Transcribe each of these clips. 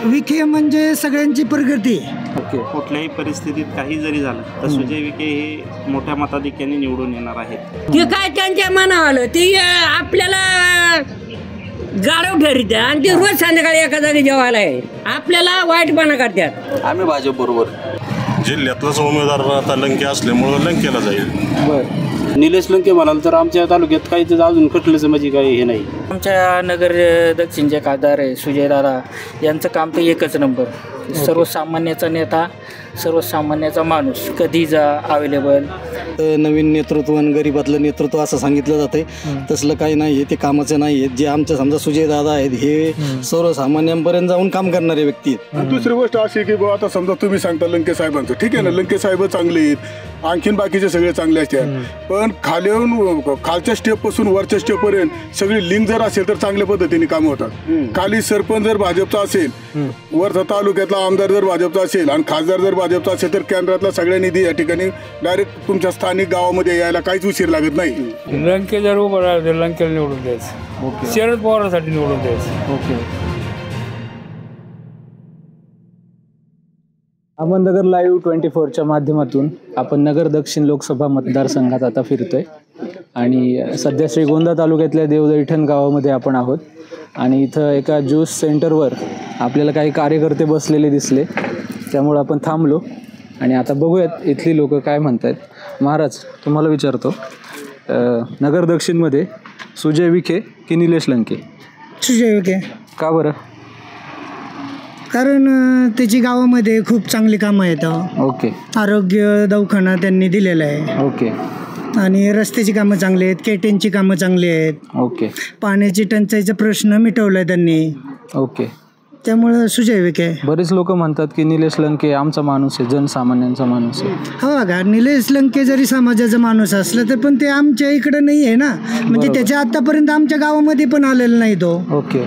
विखे म्हणजे सगळ्यांची प्रगती. ओके. कुठल्याही परिस्थितीत काही जरी झालं तर सुजय विखे हे मोठ्या मताधिक्याने निवडून येणार आहेत. ते काय त्यांच्या मनावर आलं ते आपल्याला गाढव ठरित आणि ते रोज संध्याकाळी एका जागी जेवायला आहे, आपल्याला वाईटपणा करतात. आम्ही भाजप बरोबर. जिल्ह्यातलाच उमेदवार आता लंके असल्यामुळं लंकेला जाईल. बरं. निलेश लंके म्हणाल तर आमच्या तालुक्यात काही तर अजून कटलेचं म्हणजे काही हे नाही. आमच्या नगर दक्षिणचे खासदार आहे सुजयदादा, यांचं काम तर एकच नंबर. सर्वसामान्याचा नेता, सर्वसामान्याचा माणूस, कधी जा अवेलेबल. नवीन नेतृत्व आणि गरीबातलं नेतृत्व असं सांगितलं जाते, तसलं काही नाही आहे. ते कामाचं नाही आहेत. जे आमच्या समजा सुजयदादा आहेत हे सर्वसामान्यांपर्यंत जाऊन काम करणारे व्यक्ती आहेत. दुसरी गोष्ट अशी की बाबा आता समजा तुम्ही सांगता लंके साहेबांचं, ठीक आहे ना, लंके साहेब चांगले आहेत, आणखीन बाकीचे सगळे चांगले असतात, पण खालीहून खालच्या स्टेपपासून वरच्या स्टेपपर्यंत सगळी लिंक जर असेल तर चांगल्या पद्धतीने कामं होतात. खाली सरपंच जर भाजपचा असेल, वरचा तालुक्यातला आमदार जर भाजपचा असेल आणि खासदार जर भाजपचा असेल तर केंद्रातला सगळ्या निधी या ठिकाणी डायरेक्ट तुमच्या स्थानिक गावामध्ये यायला काहीच उशीर लागत नाही. लंके जर उभं राहिलं तर लंकेला निवडून द्यायचं, शरद पवारांसाठी निवडून द्यायचं. ओके. अहमदनगर लाईव्ह 24च्या माध्यमातून आपण नगर दक्षिण लोकसभा मतदारसंघात आता फिरतोय आणि सध्या श्रीगोंदा तालुक्यातल्या देवदैठण गावामध्ये आपण आहोत आणि इथं एका ज्यूस सेंटरवर आपल्याला काही कार्यकर्ते बसलेले दिसले, त्यामुळे आपण थांबलो आणि आता बघूयात इथली लोक काय म्हणतात. महाराज, तुम्हाला विचारतो, नगर दक्षिणमध्ये सुजय विखे की निलेश लंके? सुजय विखे. का बरं? कारण त्याची गावामध्ये खूप चांगली कामं आहेत. ओके. आरोग्य दवाखाना त्यांनी दिलेला आहे. ओके. आणि रस्त्याची कामं चांगली आहेत, केटेनची कामं चांगली आहेत. ओके. पाण्याची टंचाईचा प्रश्न मिटवला आहे त्यांनी. ओके. त्यामुळं सुजय विखे. बरेच लोक म्हणतात की निलेश लंके आमचा माणूस आहे, जनसामान्यांचा माणूस आहे. हो का, निलेश लंके जरी समाजाचा माणूस असला तर पण ते आमच्या इकडे नाही आहे ना, म्हणजे त्याच्या आतापर्यंत आमच्या गावामध्ये पण आलेला नाही तो. ओके.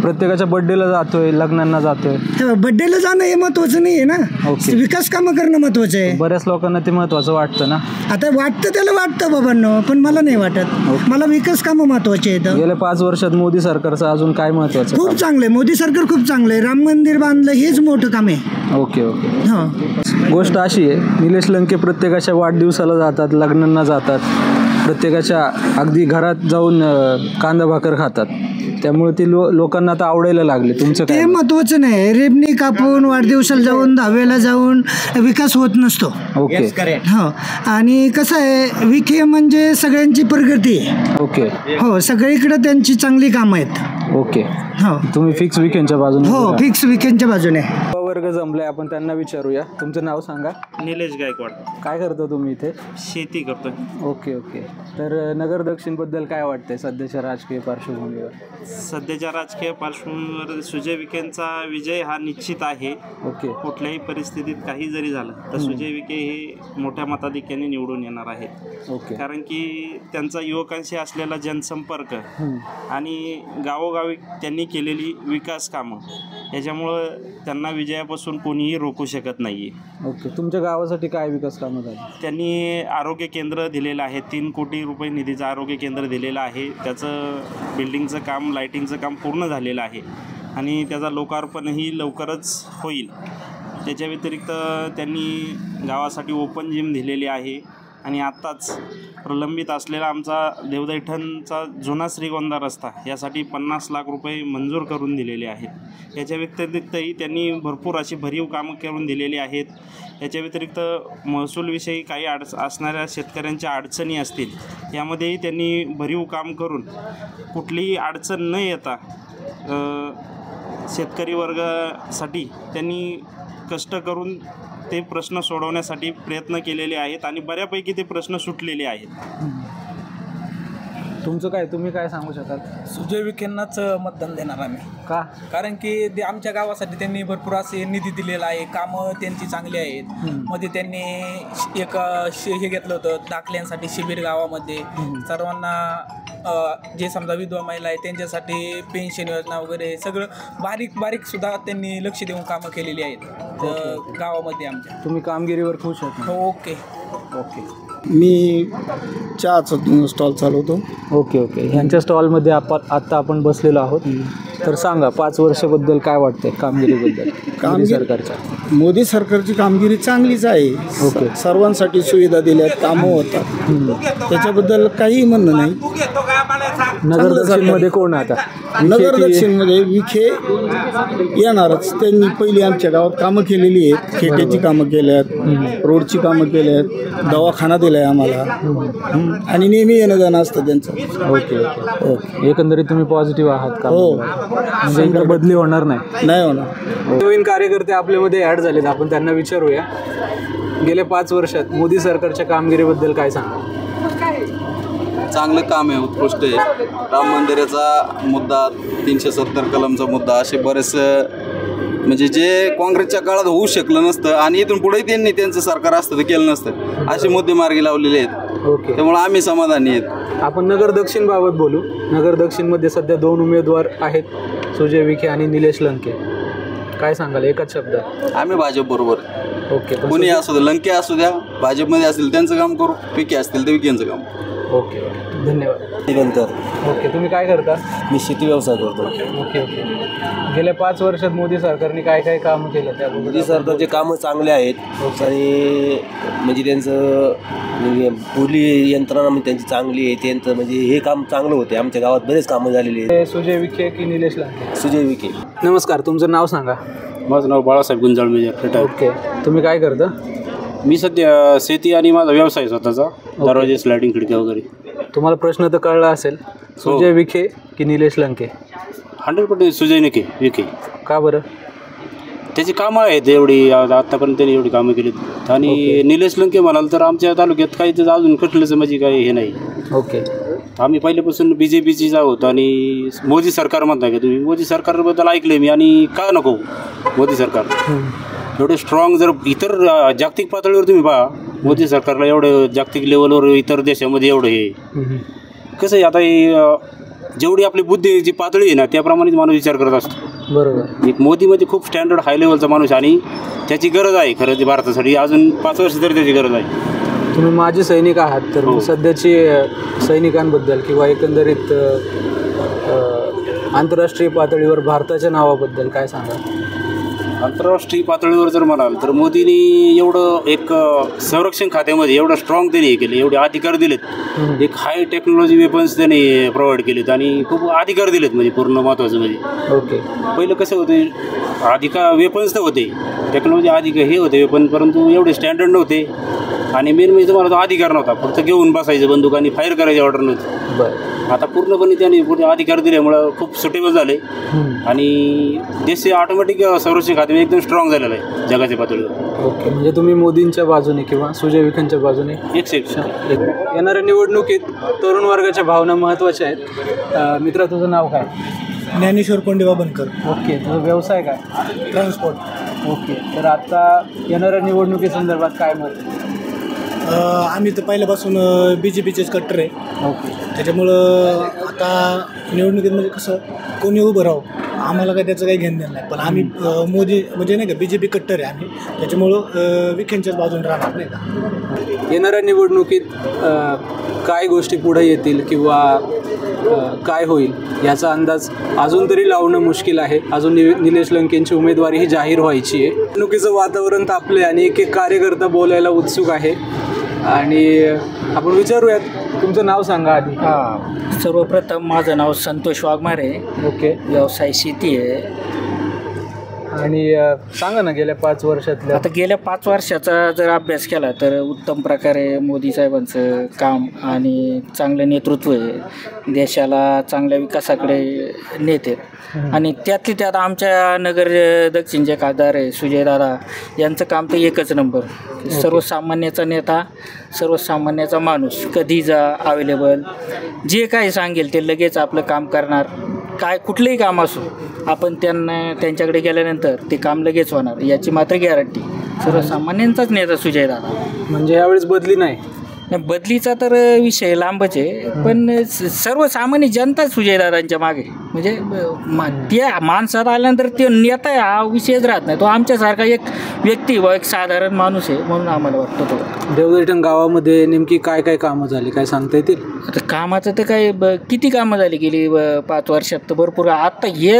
प्रत्येकाच्या बर्थडेला जातोय, लग्नांना जातोय. बर्थडेला जाणं हे महत्वाचं नाही आहे ना. ओके. विकास कामं करणं महत्वाचं आहे. बऱ्याच लोकांना ते महत्वाचं वाटतं ना. आता वाटतं, त्याला वाटतं बाबांनो, पण मला नाही वाटत. मला विकास कामं महत्वाचे आहेत. गेल्या 5 वर्षात मोदी सरकारचं अजून काय महत्वाचं? खूप चांगलं आहे, मोदी सरकार खूप चांगलं आहे. राम मंदिर बांधलं, हेच मोठं काम आहे. ओके. ओके. हां. गोष्ट अशी आहे, निलेश लंके प्रत्येकाच्या वाढदिवसाला जातात, लग्नांना जातात, प्रत्येकाच्या अगदी घरात जाऊन कांदा भाकर खातात, त्यामुळे ते लोकांना आता आवडायला लागले. तुमचं ते महत्वाचं नाही. रेबणी कापून वाढदिवसाला जाऊन 10वेला जाऊन विकास होत नसतो. ओके. हो. आणि कसं आहे, विखे म्हणजे सगळ्यांची प्रगती. ओके. हो, सगळीकडे त्यांची चांगली कामं आहेत. ओके. हो. तुम्ही फिक्स विखेंच्या बाजूने? हो, फिक्स विखेंच्या बाजूने. वर्ग जमलाय, आपण त्यांना विचारूया. तुमचं नाव सांगा. निलेश गायकवाड. काय करतो तुम्ही इथे? शेती करतोय. ओके. ओके. तर नगर दक्षिण बद्दल काय वाटतंय सध्याच्या राजकीय पार्श्वभूमीवर? सध्याच्या राजकीय पार्श्वभूमीवर सुजय विखेंचा विजय हा निश्चित आहे. ओके. कुठल्याही परिस्थितीत काही जरी झालं तर सुजय विखे हे मोठ्या मताधिक्याने निवडून येणार आहेत. ओके. कारण की त्यांचा युवकांशी असलेला जनसंपर्क आणि गावोगावी त्यांनी केलेली विकास कामं याच्यामुळं त्यांना विजयापासून कोणीही रोखू शकत नाही आहे. ओके. तुमच्या गावासाठी काय विकास कामं झाली? त्यांनी आरोग्य केंद्र दिलेलं आहे. 3 कोटी रुपये निधीचं आरोग्य केंद्र दिलेलं आहे. त्याचं बिल्डिंगचं काम, लाईटिंगचं काम पूर्ण झालेलं आहे आणि त्याचा लोकार्पणही लवकरच होईल. त्याच्या व्यतिरिक्त त्यांनी गावासाठी ओपन जिम दिलेली आहे आणि आत्ताच प्रलंबित असलेला आमचा देवदैठणचा जुना श्रीगोंदा रस्ता यासाठी 50 लाख रुपये मंजूर करून दिलेले आहेत. याच्या व्यतिरिक्तही त्यांनी भरपूर अशी भरीव कामं करून दिलेली आहेत. याच्या व्यतिरिक्त महसूलविषयी काही असणाऱ्या शेतकऱ्यांच्या अडचणी असतील, यामध्येही त्यांनी भरीव काम करून कुठलीही अडचण न येता शेतकरी वर्गासाठी त्यांनी कष्ट करून ते प्रश्न सोडवण्यासाठी प्रयत्न केलेले आहेत आणि बऱ्यापैकी ते प्रश्न सुटलेले आहेत. तुमचं काय, तुम्ही काय सांगू शकाल? सुजय विखेंनाच मतदान देणार आम्ही. का? कारण की ते आमच्या गावासाठी त्यांनी भरपूर असे निधी दिलेला आहे, कामं त्यांची चांगली आहेत. मध्ये त्यांनी एक हे घेतलं होतं दाखल्यांसाठी शिबिर गावामध्ये. सर्वांना जे समजा विधवा महिला आहे त्यांच्यासाठी पेन्शन योजना वगैरे सगळं बारीक बारीक सुद्धा त्यांनी लक्ष देऊन कामं केलेली आहेत गावामध्ये आमच्या. तुम्ही कामगिरीवर खुश आहात? हो. ओके. ओके. मी चहाचा स्टॉल चालवतो. ओके. ओके. ह्यांच्या स्टॉलमध्ये आत्ता आपण बसलेलो आहोत. तर सांगा 5 वर्षाबद्दल काय वाटतंय कामगिरीबद्दल मोदी सरकारच्या? मोदी सरकारची कामगिरी चांगलीच आहे. ओके. सर्वांसाठी सुविधा दिल्यात, कामं होतात, त्याच्याबद्दल काही म्हणणं नाही. नगर दक्षिणमध्ये कोण आहे आता? नगर दक्षिणमध्ये विखे येणारच. त्यांनी पहिली आमच्या गावात कामं केलेली आहेत. खेट्याची कामं केल्यात, रोडची कामं केल्यात, दवाखाना दिलाय आम्हाला, आणि नेहमी येणं जाणं असतं त्यांचं. Okay okay. एकंदरीत तुम्ही पॉझिटिव्ह आहात का? हो. म्हणजे इकडे बदली होणार नाही? नाही होणार. नवीन कार्यकर्ते आपल्यामध्ये ॲड झालेत, आपण त्यांना विचारूया. गेल्या 5 वर्षात मोदी सरकारच्या कामगिरीबद्दल काय सांगा? चांगलं काम आहे, उत्कृष्ट आहे. राम मंदिराचा मुद्दा, 370 कलमचा मुद्दा, असे बरेच म्हणजे जे काँग्रेसच्या काळात होऊ शकलं नसतं आणि इथून पुढेही त्यांनी त्यांचं सरकार असतं तर केलं नसतं, असे मुद्दे मार्गी लावलेले आहेत. ओके. त्यामुळे आम्ही समाधानी आहेत. आपण नगर दक्षिण बाबत बोलू. नगर दक्षिणमध्ये सध्या 2 उमेदवार आहेत, सुजय विखे आणि निलेश लंके. काय सांगाल एकाच शब्दात? आम्ही भाजप बरोबर. ओके. कोणी असू द्या, लंके असू द्या, भाजपमध्ये असतील त्यांचं काम करू, विखे असतील तर विखेंचं काम. ओके धन्यवाद. निरंतर. ओके. तुम्ही काय करता? मी शेती व्यवसाय करतो. Okay okay. गेल्या 5 वर्षात मोदी सरकारने काय काय कामं केलं त्याबद्दल? मोदी सरकारचे कामं चांगले आहेत आणि म्हणजे त्यांचं म्हणजे पूर्वी यंत्रणा म्हणजे त्यांची चांगली आहे. त्यांचं म्हणजे हे काम चांगलं होते. आमच्या गावात बरेच कामं झालेली आहेत. सुजय विखे की निलेश लंके? सुजय विखे. नमस्कार, तुमचं नाव सांगा. माझं नाव बाळासाहेब गुंजाळ मेजर. ओके. तुम्ही काय करता? मी सध्या शेती आणि माझा व्यवसाय स्वतःचा, दरवाजे, स्लायडिंग, खिडक्या वगैरे. तुम्हाला प्रश्न तर कळला असेल, सुजय विखे की निलेश लंके? 100% सुजय विखे. का बरं? त्याची कामं आहेत एवढी, आत्तापर्यंत त्यांनी एवढी कामं केलीत. आणि निलेश लंके म्हणाल तर आमच्या तालुक्यात काही त्याचं अजून कसलंच म्हणजे काही हे नाही. ओके. आम्ही पहिल्यापासून BJPचीच आहोत आणि मोदी सरकार म्हणताय का तुम्ही? मोदी सरकारबद्दल ऐकलं मी, आणि का नको मोदी सरकार? एवढे स्ट्रॉंग जर इतर जागतिक पातळीवर तुम्ही पहा, मोदी सरकारला एवढं जागतिक लेवलवर इतर देशामध्ये एवढं हे कसं आहे. आता हे जेवढी आपली बुद्धीची पातळी आहे ना, त्याप्रमाणेच माणूस विचार करत असतो. बरोबर. एक मोदीमध्ये खूप स्टँडर्ड हाय लेवलचा माणूस, आणि त्याची गरज आहे खरं ते भारतासाठी. अजून 5 वर्ष तरी त्याची गरज आहे. तुम्ही माजी सैनिक आहात, तर सध्याची सैनिकांबद्दल किंवा एकंदरीत आंतरराष्ट्रीय पातळीवर भारताच्या नावाबद्दल काय सांगा? आंतरराष्ट्रीय पातळीवर जर म्हणाल तर मोदींनी एवढं एक संरक्षण खात्यामध्ये एवढं स्ट्रॉंग त्यांनी हे केले, एवढे अधिकार दिलेत. एक हाय टेक्नॉलॉजी वेपन्स त्यांनी प्रोव्हाइड केलेत आणि खूप अधिकार दिलेत. म्हणजे पूर्ण महत्त्वाचं म्हणजे ओके. पहिलं कसं होते, अधिकार वेपन्स तर होते, टेक्नॉलॉजी अधिक हे होते वेपन, परंतु एवढे स्टँडर्ड नव्हते. आणि मेन म्हणजे तुम्हाला तो अधिकार नव्हता, फक्त घेऊन बसायचं बंदूक आणि फायर करायची ऑर्डर नव्हती. बरं. आता पूर्णपणे त्यांनी पूर्ण अधिकार दिल्यामुळं खूप सुटेबल झाले आणि देश ऑटोमॅटिक संरक्षण खाते एकदम स्ट्रॉंग झालेलं आहे जगाच्या पातळीवर. ओके. म्हणजे तुम्ही मोदींच्या बाजूने किंवा सुजय विखेंच्या बाजूने? येणाऱ्या निवडणुकीत तरुण वर्गाच्या भावना महत्त्वाच्या आहेत. मित्रा, तुझं नाव काय? ज्ञानेश्वर कोंडेवा बनकर. ओके. तुझा व्यवसाय काय? ट्रान्सपोर्ट. ओके. तर आता येणाऱ्या निवडणुकीसंदर्भात काय मत? आम्ही तर पहिल्यापासून BJPचेच कट्टर आहे. ओके. त्याच्यामुळं आता निवडणुकीमध्ये कसं कोणी उभं राहू, आम्हाला काय त्याचं काही घेणं देणं नाही. पण आम्ही मोदी म्हणजे नाही का BJP कट्टर आहे आम्ही, त्याच्यामुळं विखेंच्याच बाजून राहणार नाही का. येणाऱ्या निवडणुकीत काय गोष्टी पुढे येतील किंवा काय होईल याचा अंदाज अजून तरी लावणं मुश्किल आहे. अजून निलेश लंकेंची उमेदवारी ही जाहीर व्हायची आहे. निवडणुकीचं वातावरण तापले आणि एक एक कार्यकर्ता बोलायला उत्सुक आहे आणि आपण विचारूयात. तुमचं नाव सांगा आधी. सर्वप्रथम माझं नाव संतोष वाघमारे. ओके. व्यवसाय शेती आहे. आणि सांगा ना गेल्या 5 वर्षातल्या. आता गेल्या 5 वर्षाचा जर अभ्यास केला तर उत्तम प्रकारे मोदी साहेबांचं काम आणि चांगलं नेतृत्व आहे, देशाला चांगल्या विकासाकडे नेते. आणि त्यातली त्यात आमच्या नगर दक्षिणचे खासदार आहे सुजयदादा, यांचं काम तर एकच नंबर. सर्वसामान्याचा नेता, सर्वसामान्याचा माणूस, कधी जा अवेलेबल, जे काही सांगेल ते लगेच आपलं काम करणार. काय कुठलंही काम असो, आपण त्यांच्याकडे गेल्यानंतर ते काम लगेच होणार याची मात्र गॅरंटी. सर्वसामान्यांचाच नेता सुजयदादा. म्हणजे यावेळेस बदली नाही? बदलीचा तर विषय लांबच आहे, पण सर्वसामान्य जनता सुजयदादांच्या मागे, म्हणजे त्या माणसात आल्यानंतर ते नेता आहे हा विषयच राहत नाही. तो आमच्यासारखा एक व्यक्ती व एक साधारण माणूस आहे म्हणून आम्हाला वाटतं. तो देवदैठण गावामध्ये नेमकी काय काय कामं झाली काय सांगता येतील? आता कामाचं तर काय किती कामं झाली गेली 5 वर्षात तर भरपूर. आत्ता हे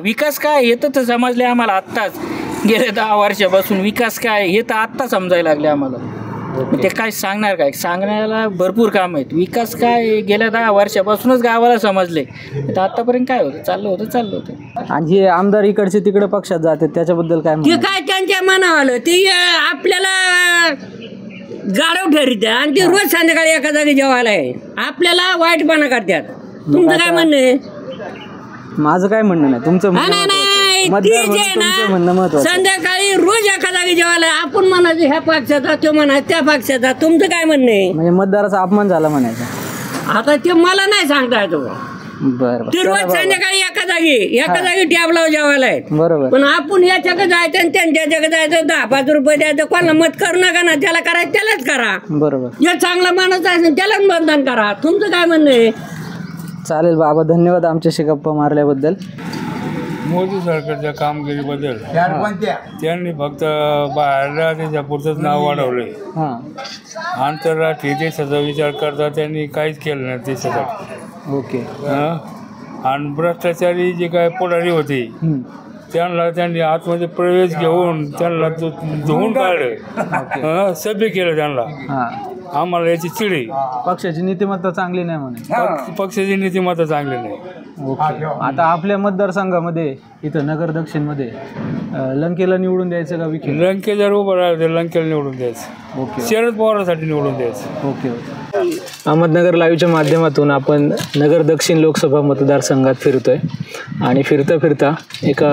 विकास काय हे तर समजले आम्हाला आत्ताच, गेल्या 10 वर्षापासून विकास काय हे तर आत्ता समजायला लागले आम्हाला. ते काय सांगणार, काय सांगण्याला भरपूर काम आहेत. विकास काय गेल्या 10 वर्षापासूनच गावाला समजले, तर आतापर्यंत काय होतं चाललं होतं. आणि हे आमदार इकडचे तिकडे पक्षात जाते त्याच्याबद्दल काय ते काय त्यांच्या मनावालं ते आपल्याला गाढव ठरित आणि ते रोज संध्याकाळी एका जागी जेवायला आहे, आपल्याला वाईटपणा करतात. तुमचं काय म्हणणं आहे? माझं काय म्हणणं नाही, तुमचं म्हणणं महत्त्वाचं. संध्याकाळी रोज एका जागी जेवायला आपण म्हणायचं ह्या पक्षाचा, तो म्हणायचं त्या पक्षाचा. तुमचं काय म्हणणं आहे? म्हणजे मतदाराचा अपमान झाला म्हणायचा. आता ते मला नाही सांगता येतो. बरं, ते रोज संध्याकाळी एका जागी टॅबला जेवायला आहे. बरोबर. पण आपण याच्याकडे जायचं आणि त्यांच्याकडे जायचं, 10-5 रुपये द्यायचं. कोणाला मत करू नका ना, ज्याला करायचं त्यालाच करा. बरोबर. जे चांगला माणूस आहे त्यालाच मतदान करा. तुमचं काय म्हणणं आहे? चालेल बाबा, धन्यवाद आमच्याशी गप्पा मारल्याबद्दल. मोदी सरकारच्या कामगिरीबद्दल त्यांनी फक्त बाहेरला त्याच्या पुरतंच नाव वाढवलंय. आंतरराष्ट्रीय देशाचा विचार करता त्यांनी काहीच केलं नाही देशासाठी. ओके. आणि भ्रष्टाचारी जे काय पुढारी होते त्यांनी आतमध्ये प्रवेश घेऊन त्यांना धुवून काढलं, सभ्य केलं त्यांना. आम्हाला याची चिडी. पक्षाची नीतिमत्ता चांगली नाही म्हणे. पक्षाची नीतिमत्ता चांगली नाही. ओके. आता आपल्या मतदारसंघामध्ये इथं नगर दक्षिणमध्ये लंकेला निवडून द्यायचं का विखे? लंके जर उभं राहिलं तर लंकेला निवडून द्यायचं. ओके. शरद पवारांसाठी निवडून द्यायचं. ओके. अहमदनगर लाईव्हच्या माध्यमातून आपण नगर दक्षिण लोकसभा मतदारसंघात फिरतोय आणि फिरता एका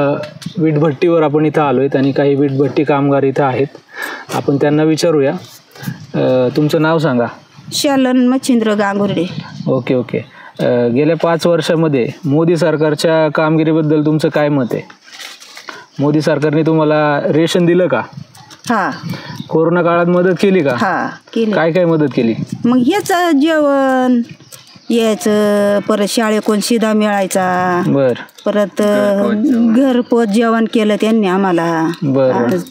वीटभट्टीवर आपण इथं आलोय आणि काही वीटभट्टी कामगार इथं आहेत. आपण त्यांना विचारूया. तुमचं नाव सांगा. शालन मच्छिंद्र गांगुर्डे. ओके. गेल्या 5 वर्षामध्ये मोदी सरकारच्या कामगिरीबद्दल तुमचं काय मत आहे? मोदी सरकारने तुम्हाला रेशन दिलं का? हा. कोरोना काळात मदत केली का? हा केली. काय मदत केली? मग हेच जेवण यायचं, परत शाळेकडून शिधा मिळायचा. बर. परत घरपोच जेवण केलं त्यांनी आम्हाला.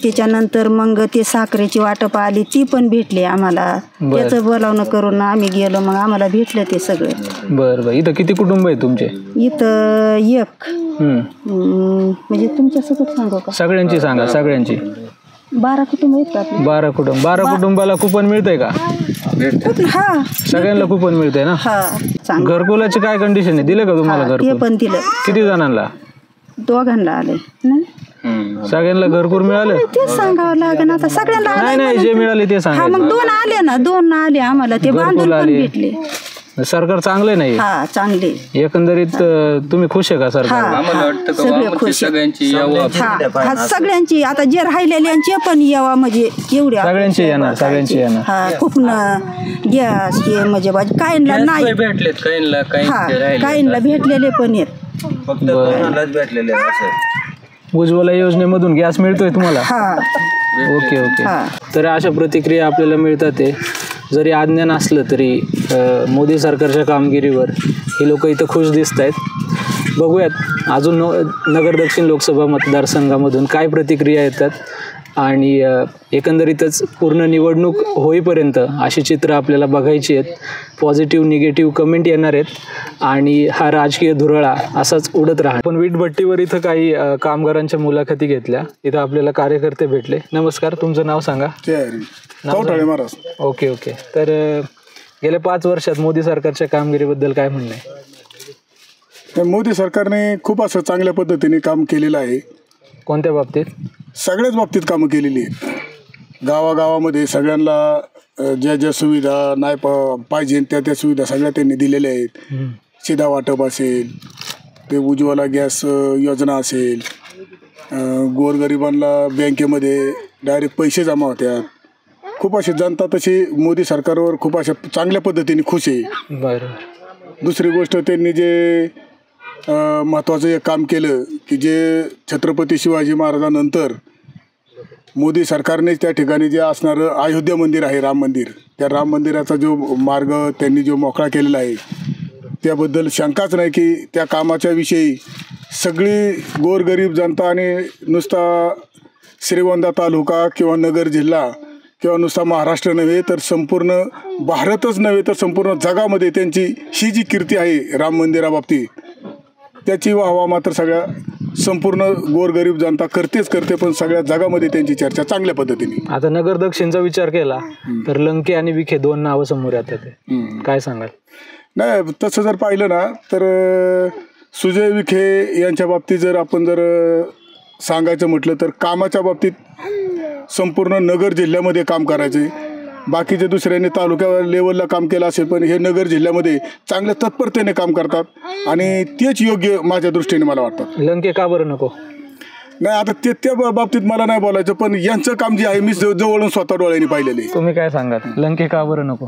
त्याच्यानंतर मग ते साखरेची वाटप आली ती पण भेटली आम्हाला. त्याचं बोलावणं करून आम्ही गेलो, मग आम्हाला भेटलं ते सगळं. बरं. इथं किती कुटुंब आहे तुमचे? इथं एक. म्हणजे तुमच्या सोबत सांगू का? सगळ्यांची सांगा. सगळ्यांची 12 कुटुंब आहेत. 12 कुटुंब. 12 कुटुंबाला कुपन मिळतंय का? हा, सगळ्यांना कुपन मिळतंय ना? हा. घरकुलाची काय कंडिशन आहे? दिलं का तुम्हाला घरकुल? ते पण दिलं. किती जणांना? 2घांना आले. सगळ्यांना घरकुल मिळालं? तेच सांगावं लागेल आता सगळ्यांना. नाही जे मिळाले ते सांगा. मग 2 आले ना, 2 आले आम्हाला. ते बांधून पण भेटले. सरकार चांगलं नाही? हा, चांगले. एकंदरीत तुम्ही खुश आहे का सरकार? सगळे खुश. सगळ्यांची आता जे राहिलेल्यांचे पण यावा, म्हणजे एवढ्या सगळ्यांची येणार. हा, खूप गॅस हे म्हणजे काहींना नाही भेटलेत, काहींना भेटलेले पण आहेत. उज्ज्वला योजनेमधून गॅस मिळतोय तुम्हाला? ओके. तर अशा प्रतिक्रिया आपल्याला मिळतात. जरी अज्ञान असलं तरी मोदी सरकारच्या कामगिरीवर ही लोक इथं खुश दिसत आहेत. बघूयात अजून नगर दक्षिण लोकसभा मतदारसंघामधून काय प्रतिक्रिया येतात. आणि एकंदरीतच पूर्ण निवडणूक होईपर्यंत अशी चित्र आपल्याला बघायची आहेत. पॉझिटिव्ह निगेटिव्ह कमेंट येणार आहेत आणि हा राजकीय धुरळा असाच उडत राहणार. पण वीटभट्टीवर इथं काही कामगारांच्या मुलाखती घेतल्या. इथं आपल्याला कार्यकर्ते भेटले. नमस्कार, तुमचं नाव सांगा. ओके. तर गेल्या 5 वर्षात मोदी सरकारच्या कामगिरीबद्दल काय म्हणणं आहे? मोदी सरकारने खूप असं चांगल्या पद्धतीने काम केलेलं आहे. कोणत्या बाबतीत? सगळ्याच बाबतीत कामं केलेली आहेत. गावागावामध्ये सगळ्यांना ज्या सुविधा नाही पाहिजे त्या सुविधा सगळ्या त्यांनी दिलेल्या आहेत. शिधा वाटप असेल, ते उज्ज्वला गॅस योजना असेल, गोरगरिबांना बँकेमध्ये डायरेक्ट पैसे जमा होत्यात. खूप अशी जनता तशी मोदी सरकारवर खूप अशा चांगल्या पद्धतीने खुश आहे. बरं. दुसरी गोष्ट, त्यांनी जे महत्त्वाचं एक काम केलं की जे छत्रपती शिवाजी महाराजांनंतर मोदी सरकारने त्या ठिकाणी जे असणारं अयोध्या मंदिर आहे, राम मंदिर, त्या राम मंदिराचा जो मार्ग त्यांनी जो मोकळा केलेला आहे त्याबद्दल शंकाच नाही की त्या कामाच्या विषयी सगळी गोरगरीब जनता आणि नुसता श्रीगोंदा तालुका किंवा नगर जिल्हा किंवा नुसता महाराष्ट्र नव्हे तर संपूर्ण भारतच नव्हे तर संपूर्ण जगामध्ये त्यांची ही जी कीर्ती आहे राम मंदिराबाबतीत त्याची वाहवा मात्र सगळ्या संपूर्ण गोरगरीब जनता करते, पण सगळ्या जगामध्ये त्यांची चर्चा चांगल्या पद्धतीने. आता नगर दक्षिणचा विचार केला तर लंके आणि विखे 2 नावं समोर येतात, काय सांगाल? नाही, तसं जर पाहिलं ना तर सुजय विखे यांच्या बाबतीत जर आपण सांगायचं म्हटलं तर कामाच्या बाबतीत संपूर्ण नगर जिल्ह्यामध्ये काम करायचे. बाकीचे दुसऱ्यांनी तालुक्या लेवलला काम केलं असेल पण हे नगर जिल्ह्यामध्ये चांगल्या तत्परतेने काम करतात आणि तेच योग्य माझ्या दृष्टीने मला वाटतं. लंके का बरं नको? नाही, आता त्या बाबतीत मला नाही बोलायचं, पण यांचं काम जे आहे मी जवळून स्वतः डोळ्यांनी पाहिलेले. तुम्ही काय सांगाल, लंके का बरं नको?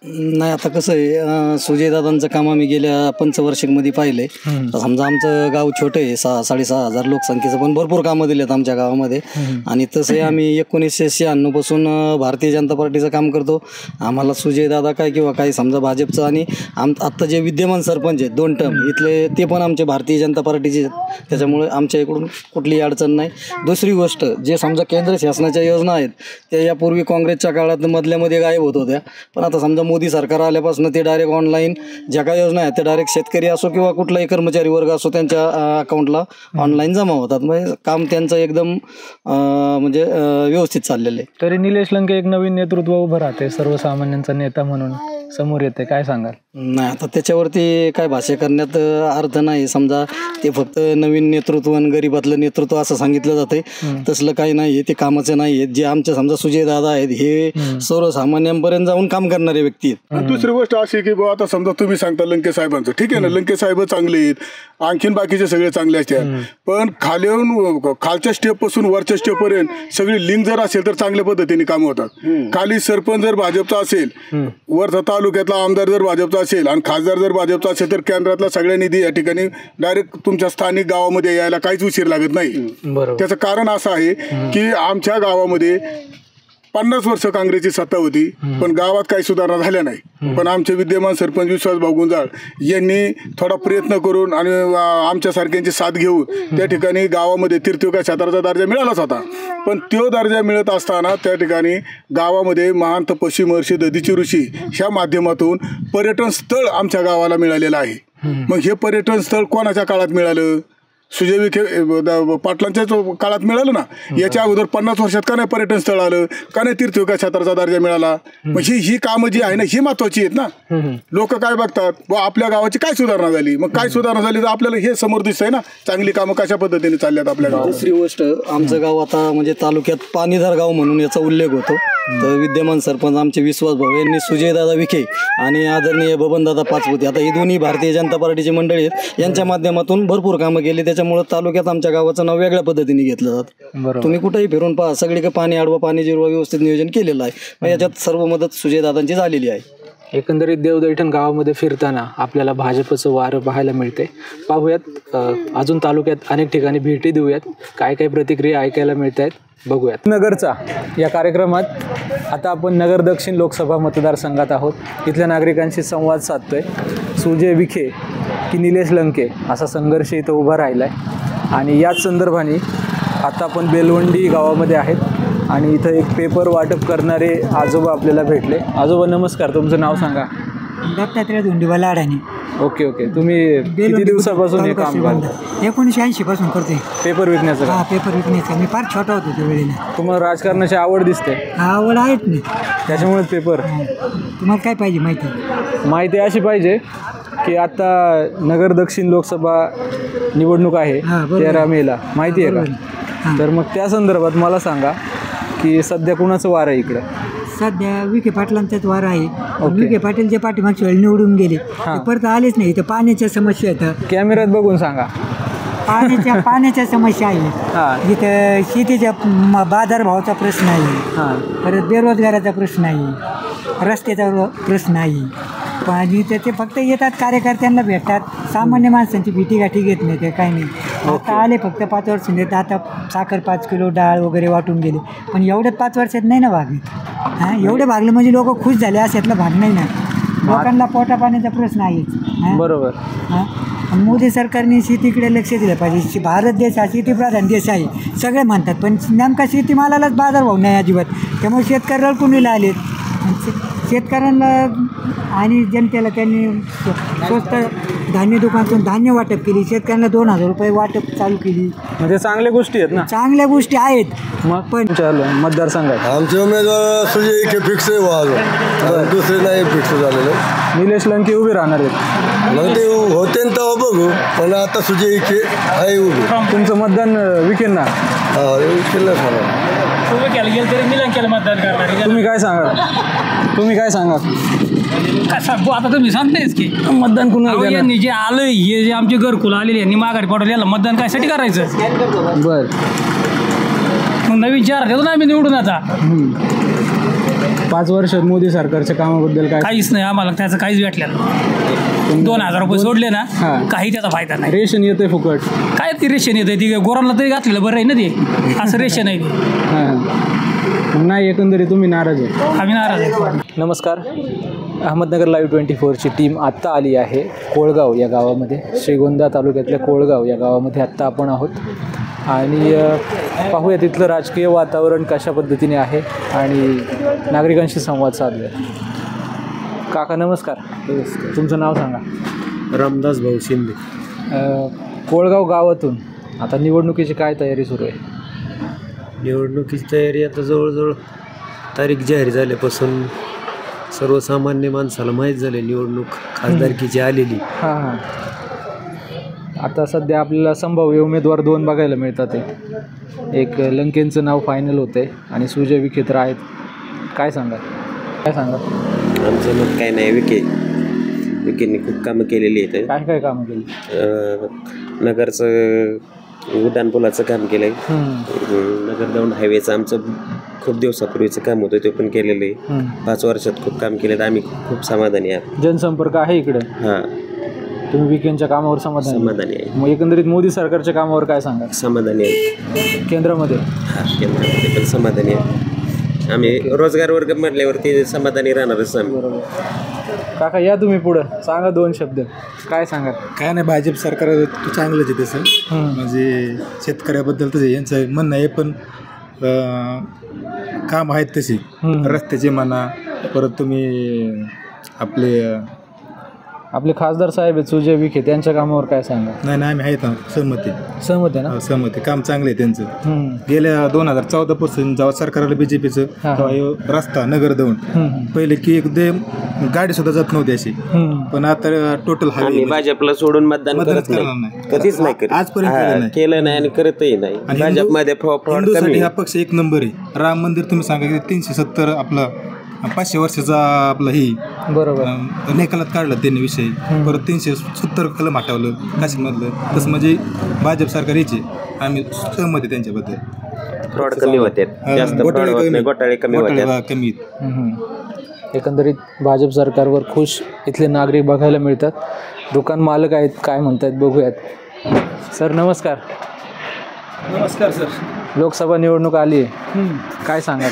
नाही, आता कसं आहे, सुजयदादांचं काम आम्ही गेल्या पंचवार्षिकमध्ये पाहिलंय. समजा आमचं गाव छोटं आहे, 6,500 लोकसंख्येचं, पण भरपूर कामं दिलेत आमच्या गावामध्ये. आणि तसे आम्ही 1996 पासून भारतीय जनता पार्टीचं काम करतो. आम्हाला सुजयदादा काय किंवा काही समजा भाजपचं आणि आत्ता जे विद्यमान सरपंच आहेत 2 टर्म इथले ते पण आमचे भारतीय जनता पार्टीचे, त्याच्यामुळे आमच्या इकडून कुठलीही अडचण नाही. दुसरी गोष्ट, जे समजा केंद्र शासनाच्या योजना आहेत त्या यापूर्वी काँग्रेसच्या काळात मधल्यामध्ये गायब होत होत्या, पण आता समजा मोदी सरकार आल्यापासून ते डायरेक्ट ऑनलाईन ज्या काही योजना आहेत त्या डायरेक्ट शेतकरी असो किंवा कुठलाही कर्मचारी वर्ग असो त्यांच्या अकाउंटला ऑनलाईन जमा होतात. म्हणजे काम त्यांचं एकदम म्हणजे व्यवस्थित चाललेलं आहे. तरी निलेश लंके एक नवीन नेतृत्व उभं राहते, सर्वसामान्यांचा नेता म्हणून समोर येते, काय सांगाल? नाही, आता त्याच्यावरती काय भाष्य करण्यात अर्थ नाही. समजा ते फक्त नवीन नेतृत्व आणि गरीबातलं नेतृत्व असं सांगितलं जाते, तसलं काही नाही आहे. ते कामाचं नाही आहेत. जे आमचे समजा सुजयदादा आहेत हे सर्वसामान्यांपर्यंत जाऊन काम करणारे व्यक्ती आहेत. दुसरी गोष्ट अशी की आता समजा तुम्ही सांगता लंके साहेबांचं, ठीक आहे ना, लंके साहेब चांगले आहेत, आणखीन बाकीचे सगळे चांगले असतात, पण खालच्या स्टेप पासून वरच्या स्टेप पर्यंत सगळी लिंक जर असेल तर चांगल्या पद्धतीने काम होतात. खाली सरपंच जर भाजपचा असेल, वरचा तालुक्यातला आमदार जर भाजपचा असेल आणि खासदार जर भाजपचा असेल तर केंद्रातला सगळ्या निधी या ठिकाणी डायरेक्ट तुमच्या स्थानिक गावामध्ये यायला काहीच उशीर लागत नाही. त्याचं कारण असं आहे की आमच्या गावामध्ये 50 वर्ष काँग्रेसची सत्ता होती पण गावात काही सुधारणा झाल्या नाही. पण आमचे विद्यमान सरपंच विश्वासभाऊ गुंजाळ यांनी थोडा प्रयत्न करून आणि आमच्यासारख्यांची साथ घेऊन त्या ठिकाणी गावामध्ये तीर्थविकास क्षेत्राचा दर्जा मिळालाच होता. पण तो दर्जा मिळत असताना त्या ठिकाणी गावामध्ये महंत पश्चिम महर्षी दधीची ऋषी ह्या माध्यमातून पर्यटन स्थळ आमच्या गावाला मिळालेलं आहे. मग हे पर्यटन स्थळ कोणाच्या काळात मिळालं? सुजय विखे पाटलांच्या काळात मिळालं ना. याच्या अगोदर 50 वर्षात का नाही पर्यटन स्थळ आलं, का नाही तीर्थविकास क्षेत्राचा दर्जा मिळाला? मग ही कामं जी आहे ना ही महत्वाची आहेत ना. लोक काय बघतात, आपल्या गावाची काय सुधारणा झाली, मग काय सुधारणा झाली तर आपल्याला हे समोर दिसतंय ना चांगली कामं कशा पद्धतीने चालल्यात आपल्या गावात. दुसरी गोष्ट, आमचं गाव आता म्हणजे तालुक्यात पाणीदार गाव म्हणून याचा उल्लेख होतो. तर विद्यमान सरपंच आमचे विश्वासभाऊ यांनी सुजयदादा विखे आणि आदरणीय बबनदादा पाचपुते, आता ही दोन्ही भारतीय जनता पार्टीची मंडळी आहेत, यांच्या माध्यमातून भरपूर कामं केली. त्याच्यामुळे तालुक्यात आमच्या गावाचं नाव वेगळ्या पद्धतीने घेतलं जातं. तुम्ही कुठेही फिरून पहा, सगळीकडे पाणी अडवा, पाणी जिरवा व्यवस्थित नियोजन केलेलं आहे. मग याच्यात सर्व मदत सुजयदादांची झालेली आहे. एकंदरीत देवदैठण गावामध्ये फिरताना आपल्याला भाजपचं वारं पाहायला मिळते. पाहूयात, अजून तालुक्यात अनेक ठिकाणी भेटी देऊयात, काय काय प्रतिक्रिया ऐकायला मिळत आहेत बघूयात. नगरचा या कार्यक्रमात आता आपण नगर दक्षिण लोकसभा मतदारसंघात आहोत. इथल्या नागरिकांशी संवाद साधतोय. सुजय विखे की निलेश लंके असा संघर्ष इथं उभा राहिला आहे आणि याच संदर्भाने आता आपण बेलवंडी गावामध्ये आहेत आणि इथं एक पेपर वाटप करणारे आजोबा आपल्याला भेटले. आजोबा नमस्कार, तुमचं नाव सांगा. दत्तात्रय धोंडीबा लाडाने. ओके ओके, तुम्ही किती दिवसापासून हे काम करता? 1980 पासून करते पेपर विकण्याचं. हा, पेपर विकण्याचं. मी फार छोटा होतो त्यावेळेला. तुम्हाला राजकारणाची आवड दिसते? आवड आहेत ना, त्याच्यामुळे पेपर. तुम्हाला काय पाहिजे माहिती अशी पाहिजे की आता नगर दक्षिण लोकसभा निवडणूक आहे 13 मेला, माहिती आहे का? तर मग त्या संदर्भात मला सांगा की सध्या कुणाचं वार आहे इकडं? सध्या विखे पाटलांचाच वार आहे. विखे पाटील जे पाठीमागच्या वेळी निवडून गेले ते परत आलेच नाही. इथं पाण्याच्या समस्या आहेत. कॅमेऱ्यात बघून सांगा. पाण्याच्या समस्या आहे. इथं शेतीच्या बाजारभावाचा प्रश्न आहे, परत बेरोजगाराचा प्रश्न आहे, रस्त्याचा प्रश्न आहे. आणि ते फक्त येतात कार्यकर्त्यांना भेटतात, सामान्य माणसांची भीती गाठी घेत नाही. ते काही नाही. आता आले फक्त 5 वर्ष देत, आता साखर 5 किलो डाळ वगैरे वाटून गेले, पण एवढ्यात 5 वर्षात नाही ना भागले. हां, एवढे भागले म्हणजे लोक खुश झाले अशातला भाग नाही ना. लोकांना पोटा पाण्याचा प्रश्न आहेच. बरोबर. हां, मोदी सरकारने शेतीकडे लक्ष दिलं पाहिजे. भारत देश हा शेतीप्रधान देश आहे सगळे म्हणतात, पण नेमका शेतीमालालाच बाजारभाव नाही अजिबात. त्यामुळे शेतकरी रडकुंडीला आलेत. शेतकऱ्यांना आणि जनतेला त्यांनी स्वस्त धान्य दुकानातून धान्य वाटप केली, शेतकऱ्यांना 2000 रुपये वाटप चालू केली. म्हणजे चांगल्या गोष्टी आहेत ना. चांगल्या गोष्टी आहेत. मग पण मतदारसंघात आमचे उमेदवार सुजय विखे फिक्स आहे, दुसरे नाही फिक्स झालेले. निलेश लंके उभे राहणार आहेत. मग ते होते तेव्हा बघू, पण आता सुजय विखे आहे उभे. तुमचं मतदान विखेंना? हा, विखेला सांगा. तुम्ही काय सांगा? काय सांगू आता, तुम्ही सांगतायच की मतदान कुणाला? यांनी जे आलं, हे जे आमचे घरकुल आलेले यांनी माघारी पाठवले, याला मतदान कायसाठी करायचं? बर, मग नवीन चार देतो ना आम्ही निवडून. आता 5 वर्षात मोदी सरकारच्या कामाबद्दल काय? काहीच नाही, आम्हाला त्याचं काहीच भेटलेलं. 2000 रुपये सोडले ना, काही त्याचा फायदा नाही. रेशन येते फुकट? काय ते रेशन येते? ती गोरांना तरी घातलेलं बरं आहे ना ते, असं रेशन आहे ते. नाही, एकंदरीत तुम्ही नाराज आहे? आम्ही नाराज आहे. नमस्कार. अहमदनगर लाईव्ह 24ची टीम आत्ता आली आहे कोळगाव या गावामध्ये. श्रीगोंदा तालुक्यातल्या कोळगाव या गावामध्ये आत्ता आपण आहोत आणि पाहूया तिथलं राजकीय वातावरण कशा पद्धतीने आहे आणि नागरिकांशी संवाद साधूया. काका नमस्कार. तुमचं नाव सांगा. रामदास भाऊ शिंदे. कोळगाव गावातून आता निवडणुकीची काय तयारी सुरू आहे? निवडणुकीची तयारी आता जवळजवळ तारीख जाहीर झाल्यापासून सर्वसामान्य माणसाला माहीत झाले निवडणूक खासदारकीची आलेली. हां हां. आता सध्या आपल्याला संभाव्य उमेदवार 2 बघायला मिळतात. एक लंकेंचं नाव फायनल होतं आहे आणि सुजय विखे तर आहेत. काय सांगा? आमचं मत काय नाही, विखेंनी खूप कामं केलेली आहेत. काय कामं केली? नगरचं उड्डाणपुलाचं काम केलं आहे, नगर दौंड हायवेचं आमचं खूप दिवसापूर्वीचं काम होतं ते पण केलेलं आहे. 5 वर्षात खूप काम केलं, आम्ही खूप समाधानी आहे. जनसंपर्क आहे इकडे? हां. तुम्ही विखेंच्या कामावर समाधानी आहे? मग एकंदरीत मोदी सरकारच्या कामावर काय सांगा? समाधानी आहे. केंद्रामध्ये? हां, केंद्रामध्ये पण समाधानी आहे. आम्ही रोजगार वर्ग म्हटल्यावरती समाधानी राहणारच आम्ही. बरोबर. काका या तुम्ही पुढं सांगा 2 शब्द. काय सांगा? काय नाही, भाजप सरकार चांगलंच आहे तसं. म्हणजे शेतकऱ्याबद्दल तसं यांचं म्हणणं आहे, पण काम आहेत तशी. रस्त्याचे म्हणा, परत तुम्ही आपले खासदार साहेब आहेत सुजय विखे, त्यांच्या कामावर काय सांगा? नाही, आम्ही आहेत ना, सहमत आहे ना? सहमत आहे. काम चांगलं आहे त्यांचं. गेल्या 2014 पासून जेव्हा सरकारला बीजेपीचं, तेव्हा रस्ता नगर दौंड पहिले की एकदम गाडी सुद्धा जात नव्हती अशी, पण आता टोटल आम्ही भाजपला सोडून मतदान करत नाही, कधीच नाही करत, आजपर्यंत केलं नाही आणि करतही नाही. भाजपमध्ये हिंदूसाठी हा पक्ष 1 नंबर आहे. राम मंदिर तुम्ही सांगा 370 आपलं 500 वर्षाचा आपलं ही बरोबर निकालात काढलं त्यांनी विषय. परत 370 कलम हटवलं काश्मीरमधलं. तसं म्हणजे भाजप सरकार यायचे, आम्ही सहमत आहे त्यांच्याबद्दल. फ्रॉड कमी होते, घोटाळे कमी होते. एकंदरीत भाजप सरकारवर खुश इथले नागरिक बघायला मिळतात. दुकान मालक आहेत, काय म्हणतात बघूयात. सर नमस्कार. नमस्कार सर. लोकसभा निवडणूक आली आहे, काय सांगाल?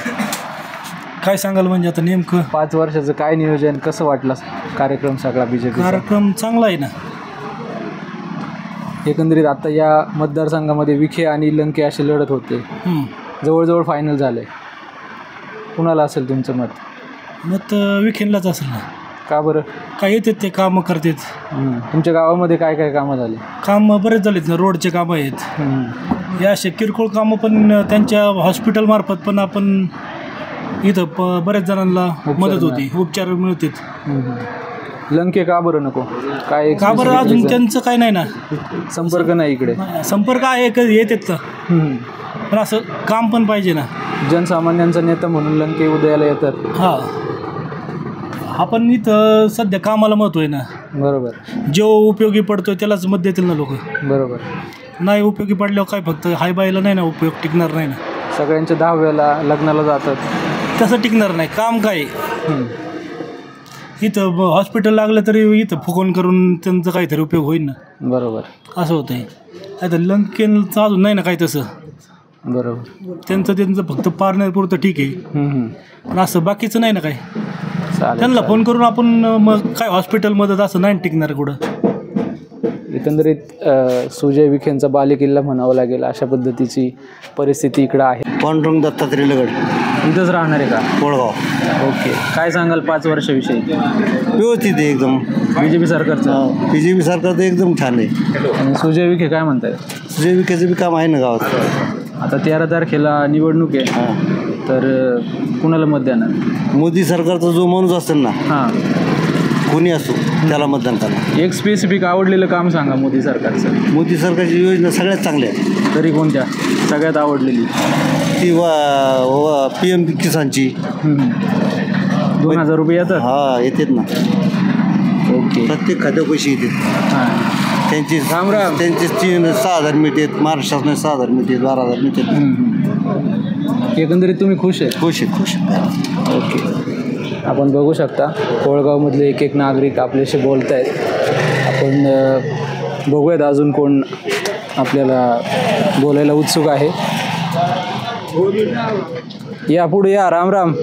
काय सांगाल म्हणजे आता नेमकं 5 वर्षाचं काय नियोजन, कसं वाटलं कार्यक्रम सगळा बीजेपी? कार्यक्रम चांगला आहे ना. एकंदरीत आता या मतदारसंघामध्ये विखे आणि लंके अशी लढत होते, जवळजवळ फायनल झालंय. कुणाला असेल तुमचं मत? मत विखेंलाच असेल ना. का बरं? काय येतात ते कामं करतात. तुमच्या गावामध्ये काय काय कामं झाली? कामं बरेच झालेत ना. रोडचे कामं आहेत, या असे किरकोळ कामं पण त्यांच्या हॉस्पिटलमार्फत पण आपण इथं बऱ्याच जणांना मदत होती, उपचार मिळतात. लंके का बरं नको? काय का बरं? अजून त्यांचं काय नाही ना, संपर्क नाही इकडे. संपर्क आहे, येतात का, पण असं काम पण पाहिजे ना. जनसामान्यांचा नेता म्हणून लंके उदयाला येतात. हां, आपण इथं सध्या कामाला महत्व आहे ना. बरोबर. जो उपयोगी पडतोय त्यालाच मत देतील ना लोक. बरोबर. नाही उपयोगी पडल्यावर काय फक्त हाय बायला नाही ना उपयोग, टिकणार नाही ना. सगळ्यांच्या 10व्याला लग्नाला जातात, तसं टिकणार नाही. काम काय इथं हॉस्पिटल लागलं तरी इथं फुकवून करून त्यांचा काहीतरी उपयोग होईल ना. बरोबर. असं होतं आहे. नाही तर लंकेचं अजून नाही ना काही तसं. बरोबर. त्यांचं फक्त पारण्यापुरतं ठीक आहे, पण असं बाकीचं नाही ना काय. त्यांना फोन करून आपण मग काय हॉस्पिटलमध्ये असं नाही टिकणार कुठं. एकंदरीत सुजय विखेंचा बालेकिल्ला म्हणावं लागेल अशा पद्धतीची परिस्थिती इकडं आहे. पांडुरंग दत्तात्रय लगड इथंच राहणार आहे का? कोळगाव. ओके, काय सांगाल 5 वर्षाविषयी? व्यवस्थित आहे एकदम. बीजेपी सरकारचं? बीजेपी सरकार तर एकदम छान आहे. आणि सुजय विखे काय म्हणताय? सुजय विखेचं बी काम आहे ना गावात. आता 13 तारखेला निवडणूक आहे, तर कुणाला मत देणार? मोदी सरकारचा जो माणूस असेल ना, कोणी असो त्याला मतदान करणार. एक स्पेसिफिक आवडलेलं काम सांगा मोदी सरकारचं. मोदी सरकारची योजना सगळ्यात चांगल्या आहेत. तरी कोणत्या सगळ्यात आवडलेली? ती PM किसानची 2000 रुपये येतात. हा येतात ना. ओके. प्रत्येक खात्या पैसे येतात. त्यांची 6,000 मिळतात. महाराष्ट्रात 6,000 मिळतात, 12,000 मिळतात. एकंदरीत तुम्ही खुश आहे? खुश आहे. ओके. आपण बघू शकता कोळगावमधले एक नागरिक आपल्याशी बोलत आहेत. आपण बघूयात अजून कोण आपल्याला बोलायला उत्सुक आहे. या पुढे या. राम राम.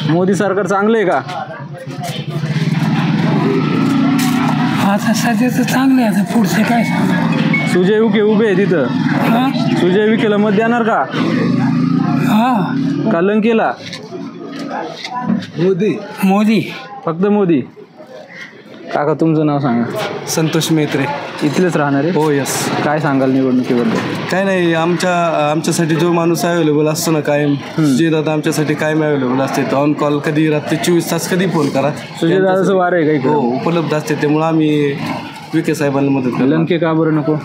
मोदी सरकार चांगलं आहे का? आता सध्याचं चांगलं आहे, आता पुढचे काय सांग. सुजय विखे उभे आहे तिथं. सुजय विखेला मत देणार का? का लंकेला? मोदी. फक्त मोदी. काका तुमचं नाव सांगा. संतोष मेत्रे. इथलेच राहणार आहे? हो. यस. काय सांगाल निवडणुकीबद्दल? काय नाही, आमच्यासाठी जो माणूस अवेलेबल असतो ना कायम, सुजयदादा आमच्यासाठी कायम अवेलेबल असते. ऑन कॉल कधी रात्री 24 तास कधी फोन करा. सुजयदादाचं वार आहे काही? हो, उपलब्ध असते. त्यामुळे आम्ही विखे साहेबांना मदत करतो. लंके का बरं नको?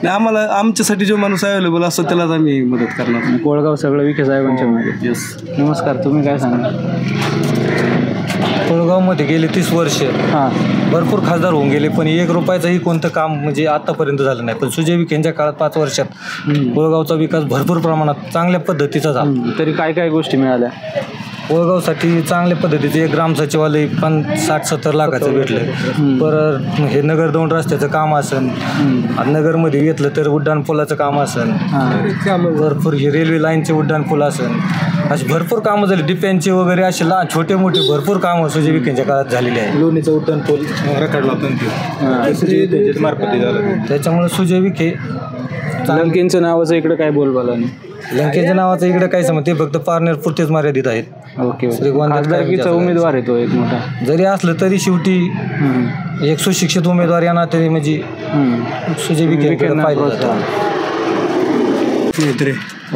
नाही, आमच्यासाठी जो माणूस अवेलेबल असतो त्यालाच आम्ही मदत करणार. कोळगाव सगळं विखे साहेबांच्या मागे. यस. नमस्कार. तुम्ही काय सांगा? कोळगावमध्ये गेले 30 वर्ष भरपूर खासदार होऊन गेले, पण 1 रुपयाचंही कोणतं काम म्हणजे आतापर्यंत झालं नाही. पण सुजय विखेंच्या काळात 5 वर्षात कोळगावचा विकास भरपूर प्रमाणात चांगल्या पद्धतीचा झाला. तरी काय काय गोष्टी मिळाल्या? कोळगावसाठी चांगल्या पद्धतीचे एक ग्राम सचिवालय 60-70 लाखाचं भेटलं. परत हे नगर 2 रस्त्याचं काम असेल, नगरमध्ये घेतलं तर उड्डाण पुलाचं काम असेल, भरपूर हे रेल्वे लाईनचे उड्डाण पूल असेल, अशी भरपूर कामं झाली. डिफेन्सचे वगैरे असे छोटे मोठे भरपूर कामं सुजय विखेंच्या काळात झालेली आहे. लोणीचं उड्डाण पूल रखडला मार्फत झालं. त्याच्यामुळे सुजय विखे. लंकेंचं नावाचं इकडे काय बोलबाला नाही. लंकेच्या नावाचं इकडे काय समज, ते फक्त पारनेर पुरतेच मर्यादित आहेत. ओके. खासदारकीचा उमेदवार आहे तो एक मोठा. जरी असलं तरी शेवटी एक सुशिक्षित उमेदवार या नात्याने म्हणजे सुजय विखे पाहिलं जातं.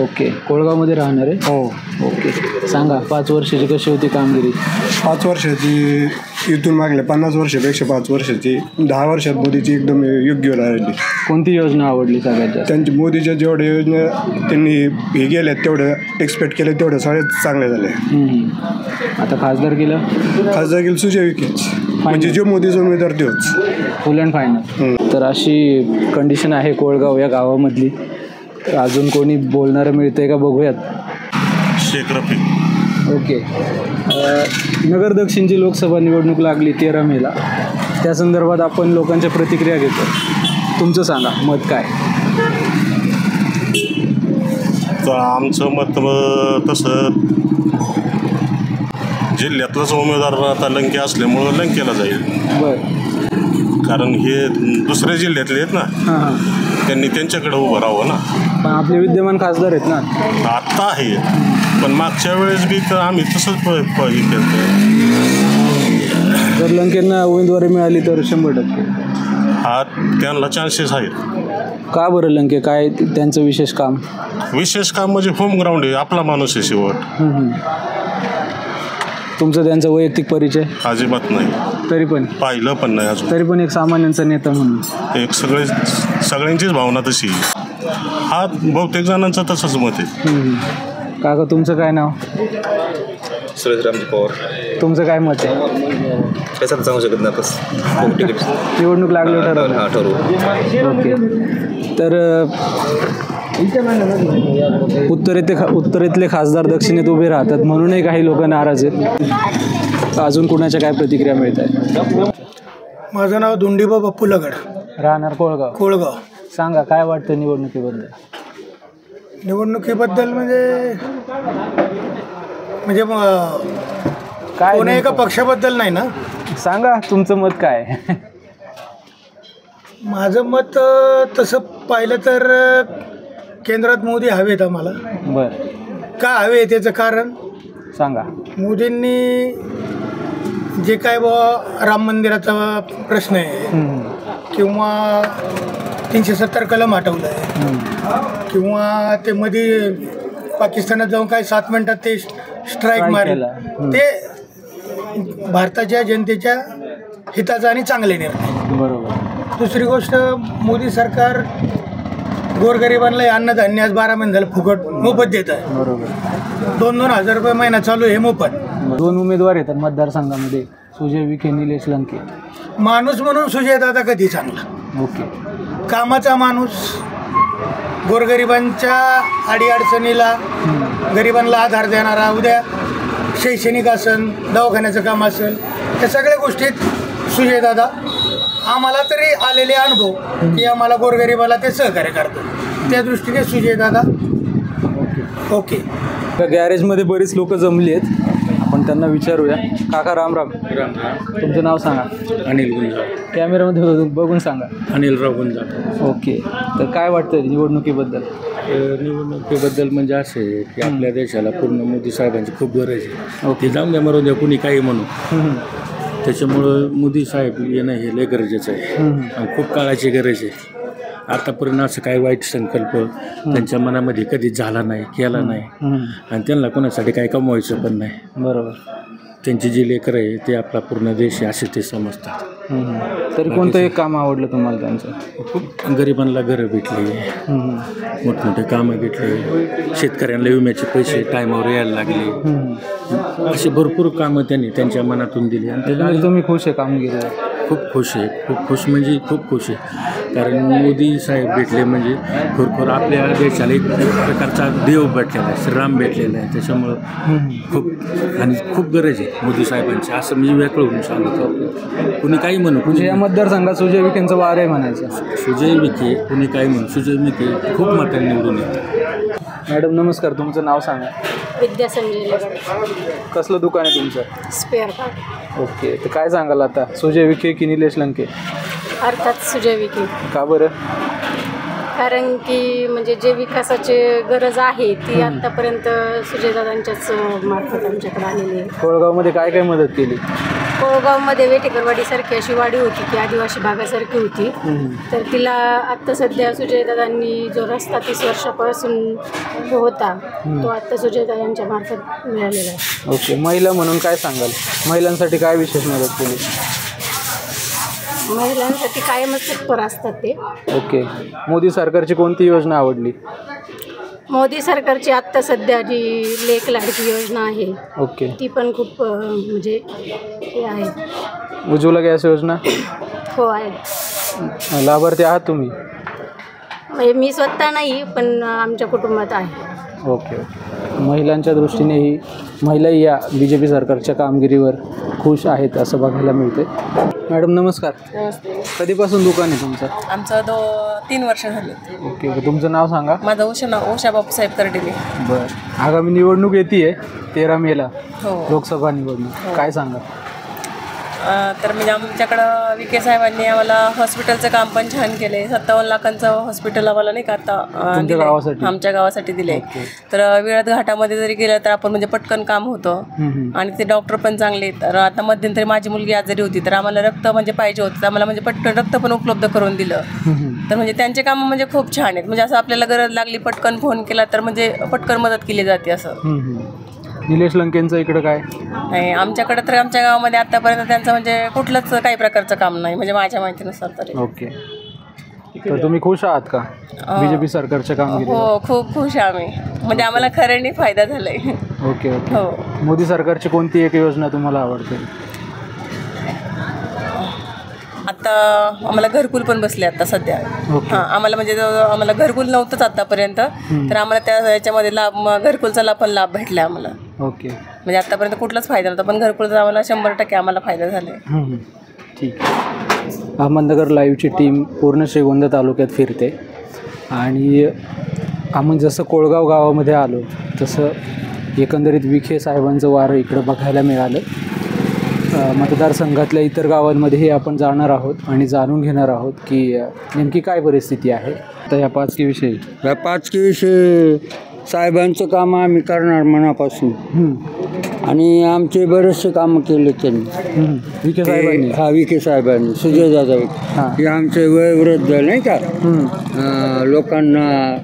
ओके. कोळगावमध्ये राहणार आहे? हो. ओके. सांगा 5 वर्षाची कशी होती कामगिरी? 5 वर्षाची इथून मागल्या 50 वर्षापेक्षा 5 वर्षाची 10 वर्षात मोदीची एकदम योग्य राहिली. कोणती योजना आवडली सगळ्यात जास्त? त्यांची मोदीच्या जेवढ्या योजना त्यांनी हे गेल्यात तेवढं एक्सपेक्ट केलं तेवढं सगळ्यात चांगल्या झाल्या. आता खासदार केलं सुजय विखेच, म्हणजे जो मोदीचा उमेदवार तोच. फुल अँड फायनल. तर अशी कंडिशन आहे कोळगाव या गावामधली. अजून कोणी बोलणारं मिळतंय का बघूयात. शेख रफी. ओके. नगर दक्षिणची लोकसभा निवडणूक लागली 13 मेला. त्या संदर्भात आपण लोकांच्या प्रतिक्रिया घेतो. तुमचं सांगा मत काय? तर आमचं मत तसं जिल्ह्यातलाच उमेदवार आता लंके असल्यामुळं लंकेला जाईल. बरं. कारण हे दुसऱ्या जिल्ह्यातले आहेत ना, त्यांनी त्यांच्याकडे उभं राहावं ना. पण आपले विद्यमान खासदार आहेत ना आत्ता आहे, पण मागच्या वेळेस बी तर आम्ही तसंच केलं. जर लंकेंना उमेदवारी मिळाली तर 100% हा त्यांना चान्सेस आहेत. का बरं लंके? काय त्यांचं विशेष काम? विशेष काम म्हणजे होम ग्राउंड आहे, आपला माणूस आहे शेवट. तुमचं त्यांचा वैयक्तिक परिचय? अजिबात नाही. तरी पण पाहिलं पण नाही अजून. तरी पण एक सामान्यांचा नेता म्हणून एक सगळ्यांचीच भावना तशी. हा बहुतेक जणांचं तसंच मत आहे. काका तुमचं काय नाव? सुरेश रामजी पवार. तुमचं काय मत आहे? कसं सांगू शकत नाही. निवडणूक लागल्यावर ठरवू. ओके. तर उत्तरेतले खासदार दक्षिणेत उभे राहतात म्हणूनही काही लोक नाराज आहेत. अजून कुणाच्या काय प्रतिक्रिया मिळत आहेत? माझं नाव धुंडीबा बाप्पू लगड, राहणार कोळगाव. कोळगाव. सांगा काय वाटतं निवडणुकीबद्दल? निवडणुकीबद्दल म्हणजे काय कोण्या एका पक्षाबद्दल नाही ना. सांगा तुमचं मत काय आहे? माझं मत तसं पाहिलं तर केंद्रात मोदी हवेत आम्हाला. बरं, का हवे त्याचं कारण सांगा. मोदींनी जे काय राम मंदिराचा प्रश्न आहे किंवा 370 कलम हटवलं आहे किंवा ते मध्ये पाकिस्तानात जाऊन काय 7 मिनिटात ते स्ट्राईक मारलं, ते भारताच्या जनतेच्या हिताचा आणि चांगले निर्णय. बरोबर. दुसरी गोष्ट, मोदी सरकार गोरगरिबांना अन्नधान्य आज 12 महिने झालं फुकट मोफत देत आहे. बरोबर. 2-2 हजार रुपये महिना चालू आहे मोफत. 2 उमेदवार येतात मतदारसंघामध्ये, सुजय विखे, निलेश लंके. माणूस म्हणून सुजय दादा कधी चांगला. ओके. कामाचा माणूस, गोरगरिबांच्या अडीअडचणीला गरिबांना आधार देणारा, उद्या शैक्षणिक असेल, दवाखान्याचं काम असेल, या सगळ्या गोष्टीत सुजय दादा आम्हाला तरी आलेले अनुभव की आम्हाला गोरगरिबाला ते सहकार्य करतो. त्या दृष्टीने सुजय दादा ओके. गॅरेजमध्ये बरीच लोक जमली आहेत, आपण त्यांना विचारूया. काका राम राम. तुमचं नाव सांगा. अनिल गुंजाळ. कॅमेरामध्ये बघून सांगा. अनिलराव गुंजाळ. ओके. तर काय वाटतं निवडणुकीबद्दल? निवडणुकीबद्दल म्हणजे असं आहे की आपल्या देशाला पूर्ण मोदी साहेबांची खूप गरज आहे. ते जाऊन द्या मरून द्या कुणी काही म्हणून, त्याच्यामुळं मोदी साहेब येणं हे लय गरजेचं आहे आणि खूप काळाची गरज आहे. आतापर्यंत असं काही वाईट संकल्प त्यांच्या मनामध्ये कधीच झाला नाही, केला नाही आणि त्यांना कोणासाठी काही कमवायचं पण नाही. बरोबर. त्यांची जी लेकरं आहे ते आपला पूर्ण देश आहे असे ते समजतात. तरी कोणतं एक काम आवडलं तुम्हाला त्यांचं? खूप गरिबांना घरं भेटली, मोठमोठे कामं भेटले, शेतकऱ्यांना विम्याचे पैसे टायमावर यायला लागले, अशी भरपूर कामं त्यांनी त्यांच्या मनातून दिली आणि त्याच्यामध्ये तुम्ही खुश आहे कामगिरी? खूप खुश आहे, खूप खुश म्हणजे खूप खुश आहे. कारण मोदी साहेब भेटले म्हणजे खरोखर आपल्या देशाला एक प्रकारचा देव भेटलेला आहे, श्रीराम भेटलेला आहे. त्याच्यामुळं खूप आणि खूप गरज आहे मोदी साहेबांची, असं मी वेगळं होऊन सांगतो. कुणी काही म्हणू, म्हणजे या मतदारसंघात सुजय विखेंचं वार आहे म्हणायचं. सुजय विखे, कुणी काही म्हणू, सुजय विखे खूप मतांनी निवडून येतात. मॅडम नमस्कार, तुमचं नाव सांगा. विद्या संजय लगड. कसलं दुकान आहे तुमचं? Spare part. ओके. तर काय सांगाल आता, सुजय विखे की निलेश लंके? अर्थात सुजय विखे. का बरं? कारण की म्हणजे जे विकासाची गरज आहे ती आतापर्यंत सुजयदादांच्याच मार्फत आमच्याकडे आलेली आहे. कोळगावमध्ये काय काय मदत केली? कोळगावमध्ये वेटेकरवाडीसारखी अशी वाडी होती की आदिवासी भागासारखी होती, तर तिला आत्ता सध्या सुजयदादांनी जो रस्ता 30 वर्षापासून होता तो आत्ता सुजयदादांच्या मार्फत मिळालेला आहे. ओके. महिला म्हणून काय सांगाल, महिलांसाठी काय विशेष मदत केली? महिलांसाठी कायमच तत्पर असतात ते. ओके. मोदी सरकारची कोणती योजना आवडली? मोदी सरकारची आत्ता सध्या जी लेक लाडकी योजना आहे, ओके, ती पण खूप म्हणजे हे आहे. उज्ज्वला गॅस योजना? हो आहे. लाभार्थी आहात तुम्ही? म्हणजे मी स्वतः नाही, पण आमच्या कुटुंबात आहे. ओके. महिलांच्या दृष्टीनेही महिलाही या BJP सरकारच्या कामगिरीवर खुश आहेत असं बघायला मिळते. मॅडम नमस्कार. नमस्ते. कधीपासून दुकान आहे तुमचं? आमचं 3 वर्ष झाले. ओके. तुमचं नाव सांगा. माझं उषा बापूसाहेब कर्डिले. बरं. आगामी निवडणूक येते 13 मेला. हो. लोकसभा निवडणूक. काय सांगा? तर म्हणजे आमच्याकडं विखे साहेबांनी आम्हाला हॉस्पिटलचं काम पण छान केले. 57 लाखांचं हॉस्पिटल आम्हाला नाही का आता आमच्या गावासाठी दिले. तर विळद घाटामध्ये जरी गेलं तर आपण म्हणजे पटकन काम होतं आणि ते डॉक्टर पण चांगले. तर आता मध्यंतरी माझी मुलगी आजारी होती तर आम्हाला रक्त म्हणजे पाहिजे होतं, तर आम्हाला म्हणजे पटकन रक्त पण उपलब्ध करून दिलं. तर म्हणजे त्यांचे कामं म्हणजे खूप छान आहेत. म्हणजे असं आपल्याला गरज लागली पटकन फोन केला तर म्हणजे पटकन मदत केली जाते असं. निलेश लंकेंचं इकडं काय नाही? आमच्याकडे तर आमच्या गावामध्ये आतापर्यंत त्यांचं म्हणजे कुठलंच काही प्रकारचं काम नाही म्हणजे माझ्या माहितीनुसार तरी. ओके. तर तुम्ही खुश आहात का BJP सरकारच्या कामगिरी? हो, खूप खुश आहे आम्ही. म्हणजे आम्हाला खऱ्याने फायदा झालाय. Okay okay. हो. मोदी सरकारची कोणती एक योजना तुम्हाला आवडते? आता आम्हाला घरकुल पण बसले आता सध्या. हां, आम्हाला म्हणजे आम्हाला घरकुल नव्हतंच आतापर्यंत, तर आम्हाला त्या याच्यामध्ये घरकुलचा पण लाभ भेटला आम्हाला. ओके. म्हणजे आतापर्यंत कुठलाच फायदा नव्हता, पण घरकुलचा आम्हाला 100% आम्हाला फायदा झाला. ठीक आहे. अहमदनगर लाईव्हची टीम पूर्ण श्रीगोंदा तालुक्यात फिरते आणि आम्ही जसं कोळगाव गावामध्ये आलो तसं एकंदरीत विखे साहेबांचं वारं इकडं बघायला मिळालं. मतदारसंघातल्या इतर गावांमध्येही आपण जाणार आहोत आणि जाणून घेणार आहोत की नेमकी काय परिस्थिती आहे. तर या पाचकीविषयी साहेबांचं काम आम्ही करणार मनापासून आणि आमचे बरेचसे कामं केले त्यांनी विखे साहेबांनी. विखे साहेबांनी सुजय दादा हे आमचे वयोवृद्ध नाही का लोकांना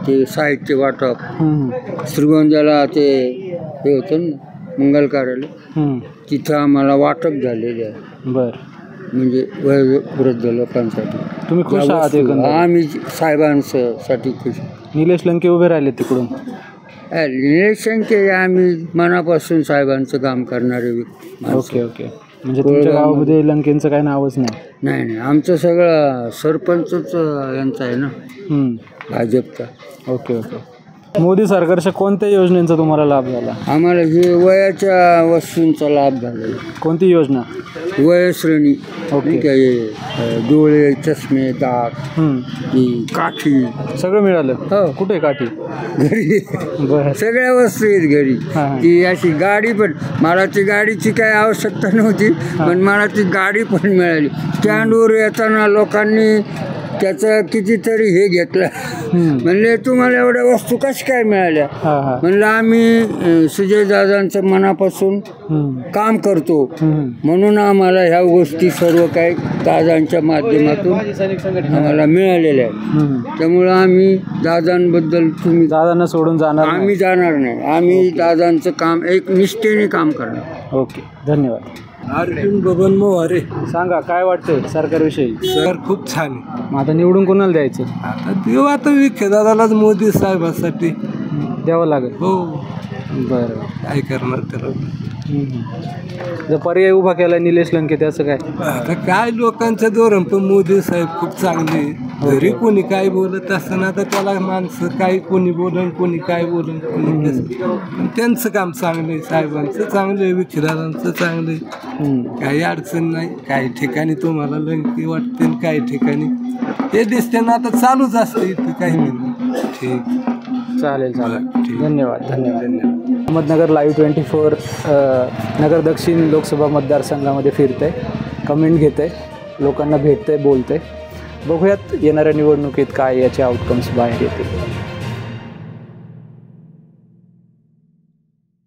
ते साहित्य वाटप श्रीगोंद्याला ते हे होतं ना मंगल कार्यालय तिथं आम्हाला वाटप झालेले आहे. बरं. म्हणजे वयोवृद्ध लोकांसाठी तुम्ही खुश आहात? आम्ही साहेबांसाठी खुश. निलेश लंके उभे राहिले तिकडून. निलेश लंके आम्ही मनापासून साहेबांचं काम करणारे. Okay okay. म्हणजे तुमच्या गावामध्ये लंकेंचं काय नावच नाही? नाही, आमचं सगळं सरपंचच यांचा आहे ना, भाजपचा. Okay okay. मोदी सरकारच्या कोणत्या योजनेचा तुम्हाला लाभ झाला? आम्हाला हे वयाच्या वस्तूंचा लाभ झाला. कोणती योजना? वयश्रेणी. ओके. डोळे, चष्मे, दात, काठी सगळं मिळालं? हो. कुठे काठी? घरी. सगळ्या वस्तू आहेत घरी. ती अशी गाडी पण, मला ती गाडीची काही आवश्यकता नव्हती पण मला ती गाडी पण मिळाली. स्टँडवर येताना लोकांनी त्याचं कितीतरी हे घेतलं. म्हणले तुम्हाला एवढ्या वस्तू कशा काय मिळाल्या? म्हणलं आम्ही सुजयदादांचं मनापासून काम करतो म्हणून आम्हाला ह्या गोष्टी सर्व काही दादांच्या माध्यमातून आम्हाला मिळालेल्या आहेत. त्यामुळं आम्ही दादांबद्दल, तुम्ही दादांना सोडून जाणार? आम्ही जाणार नाही. आम्ही दादांचं काम एक निष्ठेने काम करणार. ओके, धन्यवाद. अर्जुन बबन मोहारे. सांगा काय वाटतंय सरकारविषयी? सर खूप छान आहे. मग आता निवडून कोणाला द्यायचं? आता देऊ आता विखे दादालाच, मोदी साहेबांसाठी द्यावं लागेल. हो. बरं, काय करणार त्याला? जर पर्याय उभा केला निलेश लंके त्याचं काय? आता काय लोकांचं धोरण, पण मोदी साहेब खूप चांगले. घरी कोणी काय बोलत असताना आता त्याला माणसं काही कोणी बोलन, कोणी काय बोलन, कोणी कसं. त्यांचं काम चांगलं आहे, साहेबांचं चांगलं आहे, विखेदादांचं चांगलं आहे. काही अडचण नाही. काही ठिकाणी तुम्हाला लंके वाटते, काही ठिकाणी ते दिसते ना. आता चालूच असते इथं काही नाही. ठीक, चालेल चालेल. धन्यवाद धन्यवाद. अहमदनगर लाईव्ह 24 नगर दक्षिण लोकसभा मतदारसंघामध्ये फिरतंय, कमेंट घेतंय, लोकांना भेटतंय, बोलतंय. बघूयात येणाऱ्या निवडणुकीत काय याचे आउटकम्स बाहेर येतील.